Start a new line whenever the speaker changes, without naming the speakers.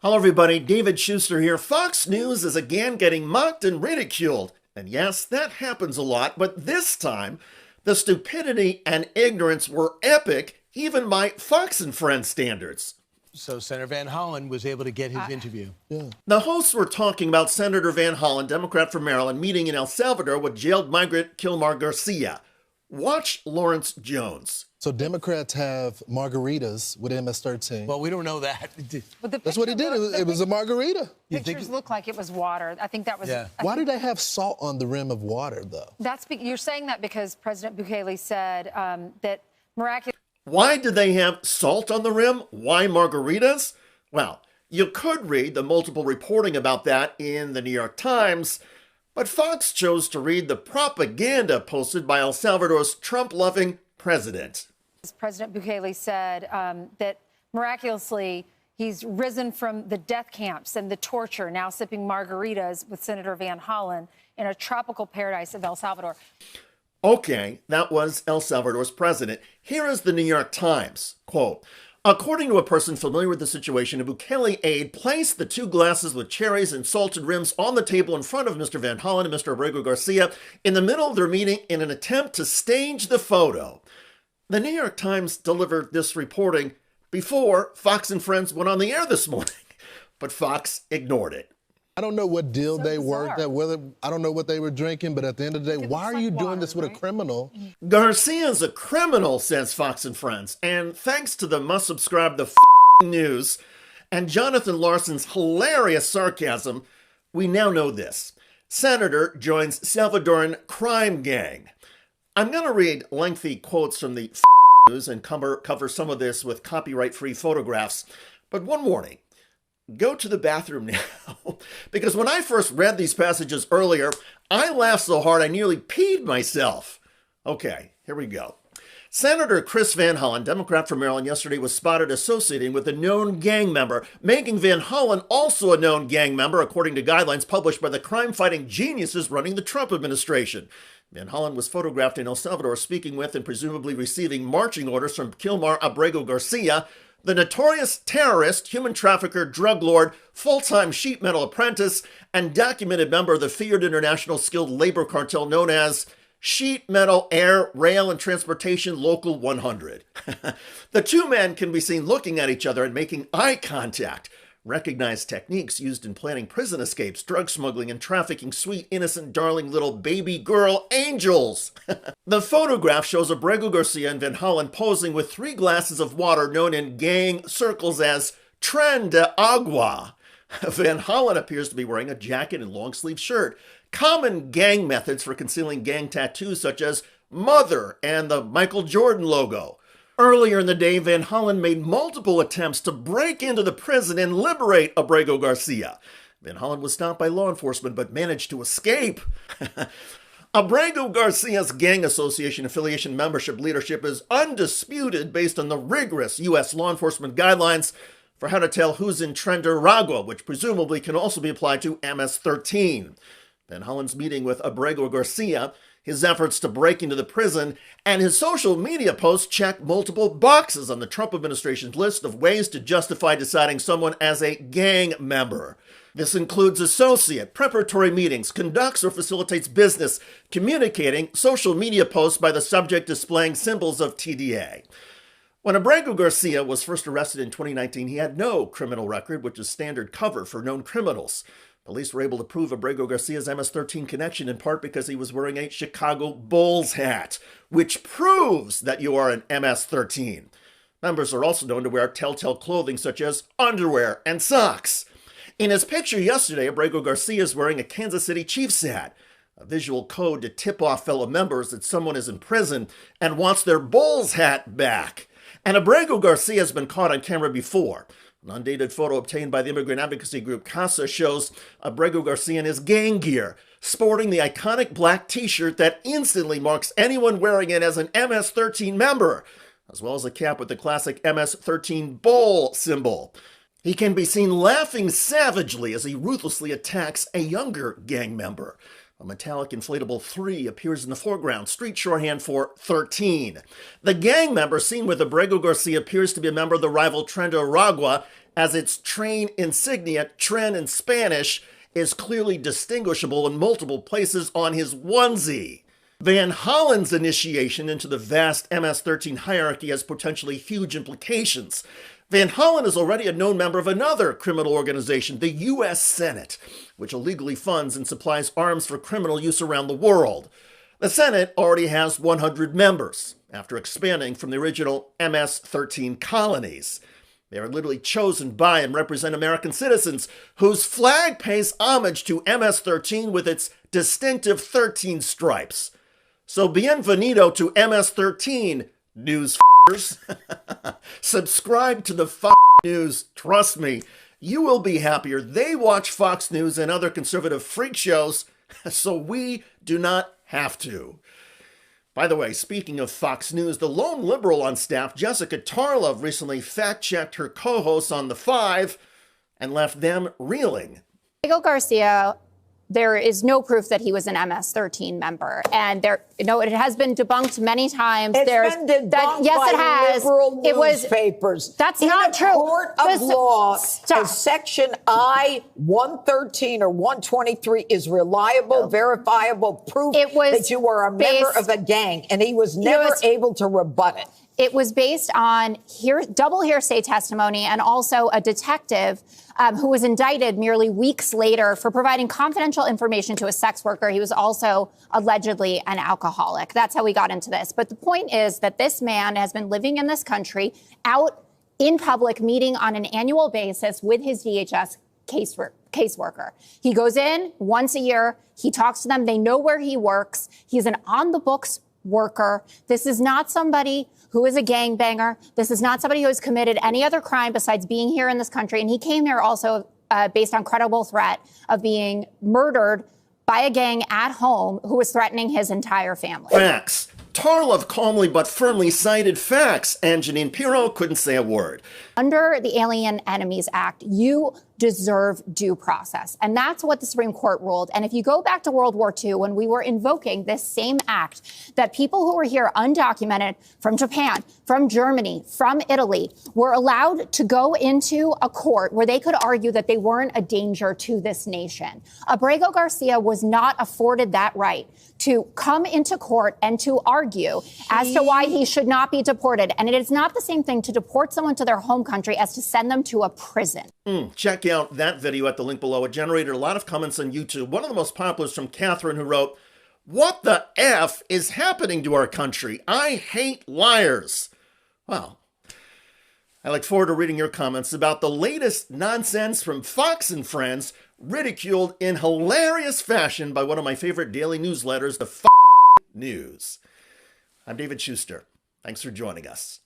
Hello, everybody. David Schuster here. Fox News is again getting mocked and ridiculed. And yes, that happens a lot, but this time, the stupidity and ignorance were epic, even by Fox and Friends standards.
So Senator Van Hollen was able to get his interview.
The hosts were talking about Senator Van Hollen, Democrat from Maryland, meeting in El Salvador with jailed migrant Kilmar Garcia. Watch Lawrence Jones.
So Democrats have margaritas with MS-13.
Well, we don't know that.
But
That's what he did. It was a margarita.
Pictures look like it was water. I think that was.
Yeah.
Why do they have salt on the rim of water, though?
You're saying that because President Bukele said that miraculous.
Why did they have salt on the rim? Why margaritas? Well, you could read the multiple reporting about that in the New York Times, but Fox chose to read the propaganda posted by El Salvador's Trump-loving president.
President Bukele said that miraculously he's risen from the death camps and the torture, now sipping margaritas with Senator Van Hollen in a tropical paradise of El Salvador.
Okay, that was El Salvador's president. Here is the New York Times. Quote, according to a person familiar with the situation, a Bukele aide placed the two glasses with cherries and salted rims on the table in front of Mr. Van Hollen and Mr. Abrego Garcia in the middle of their meeting in an attempt to stage the photo. The New York Times delivered this reporting before Fox and Friends went on the air this morning, but Fox ignored it.
I don't know what deal
So
they
bizarre.
worked at, I don't know what they were drinking, but at the end of the day, why are
like
you doing
water,
this with
right?
a criminal?
Garcia's a criminal, says Fox and Friends, and thanks to the must subscribe the news and Jonathan Larson's hilarious sarcasm, we now know this. Senator joins Salvadoran crime gang. I'm going to read lengthy quotes from the news and cover some of this with copyright-free photographs, but one warning. Go to the bathroom now, because when I first read these passages earlier, I laughed so hard I nearly peed myself. Okay, here we go. Senator Chris Van Hollen, Democrat from Maryland, yesterday was spotted associating with a known gang member, making Van Hollen also a known gang member, according to guidelines published by the crime-fighting geniuses running the Trump administration. Van Hollen was photographed in El Salvador speaking with and presumably receiving marching orders from Kilmar Abrego Garcia, the notorious terrorist, human trafficker, drug lord, full-time sheet metal apprentice, and documented member of the feared international skilled labor cartel known as Sheet Metal Air, Rail, and Transportation Local 100. The two men can be seen looking at each other and making eye contact. Recognized techniques used in planning prison escapes, drug smuggling, and trafficking sweet, innocent, darling little baby girl angels. The photograph shows Abrego Garcia and Van Hollen posing with 3 glasses of water known in gang circles as Tren de Agua. Van Hollen appears to be wearing a jacket and long-sleeve shirt. Common gang methods for concealing gang tattoos such as Mother and the Michael Jordan logo. Earlier in the day, Van Hollen made multiple attempts to break into the prison and liberate Abrego Garcia. Van Hollen was stopped by law enforcement but managed to escape. Abrego Garcia's gang association affiliation membership leadership is undisputed based on the rigorous U.S. law enforcement guidelines for how to tell who's in Tren-de-Aragua, which presumably can also be applied to MS-13. Van Hollen's meeting with Abrego Garcia, his efforts to break into the prison, and his social media posts check multiple boxes on the Trump administration's list of ways to justify deciding someone as a gang member. This includes associate, preparatory meetings, conducts or facilitates business, communicating, social media posts by the subject displaying symbols of TDA. When Abrego Garcia was first arrested in 2019, he had no criminal record, which is standard cover for known criminals. Police were able to prove Abrego Garcia's MS-13 connection in part because he was wearing a Chicago Bulls hat, which proves that you are an MS-13. Members are also known to wear telltale clothing such as underwear and socks. In his picture yesterday, Abrego Garcia is wearing a Kansas City Chiefs hat, a visual code to tip off fellow members that someone is in prison and wants their Bulls hat back. And Abrego Garcia has been caught on camera before. An undated photo obtained by the immigrant advocacy group CASA shows Abrego Garcia in his gang gear, sporting the iconic black t-shirt that instantly marks anyone wearing it as an MS-13 member, as well as a cap with the classic MS-13 bull symbol. He can be seen laughing savagely as he ruthlessly attacks a younger gang member. A metallic inflatable 3 appears in the foreground, street shorthand for 13. The gang member seen with Abrego Garcia appears to be a member of the rival Tren de Aragua, as its train insignia, Tren in Spanish, is clearly distinguishable in multiple places on his onesie. Van Hollen's initiation into the vast MS-13 hierarchy has potentially huge implications. Van Hollen is already a known member of another criminal organization, the U.S. Senate, which illegally funds and supplies arms for criminal use around the world. The Senate already has 100 members, after expanding from the original MS-13 colonies. They are literally chosen by and represent American citizens whose flag pays homage to MS-13 with its distinctive 13 stripes. So bienvenido to MS-13, news f***ers. Subscribe to the Fox News. Trust me, you will be happier. They watch Fox News and other conservative freak shows, so we do not have to. By the way, speaking of Fox News, the lone liberal on staff, Jessica Tarlov, recently fact-checked her co-hosts on The Five and left them reeling.
Diego Garcia, there is no proof that he was an MS-13 member, and it has been debunked many times.
It's been debunked
yes, it
by
has.
liberal
It was
newspapers.
That's not true.
Court of law, section I-113 or 123 is reliable, verifiable proof that you were a member of a gang, and he was never able to rebut it.
It was based on double hearsay testimony and also a detective who was indicted merely weeks later for providing confidential information to a sex worker. He was also allegedly an alcoholic. That's how we got into this. But the point is that this man has been living in this country out in public, meeting on an annual basis with his DHS caseworker. He goes in once a year. He talks to them. They know where he works. He's an on-the-books worker. This is not somebody who is a gangbanger. This is not somebody who has committed any other crime besides being here in this country. And he came here also based on credible threat of being murdered by a gang at home who was threatening his entire family.
Facts. Tarlov calmly but firmly cited facts, and Janine Pirro couldn't say a word.
Under the Alien Enemies Act, you deserve due process. And that's what the Supreme Court ruled. And if you go back to World War II, when we were invoking this same act, that people who were here undocumented from Japan, from Germany, from Italy, were allowed to go into a court where they could argue that they weren't a danger to this nation. Abrego Garcia was not afforded that right to come into court and to argue as to why he should not be deported. And it is not the same thing to deport someone to their home country as to send them to a prison.
Check out that video at the link below. It generated a lot of comments on YouTube. One of the most popular is from Catherine, who wrote, "What the F is happening to our country? I hate liars." Well, I look forward to reading your comments about the latest nonsense from Fox and Friends, ridiculed in hilarious fashion by one of my favorite daily newsletters, the News. I'm David Schuster. Thanks for joining us.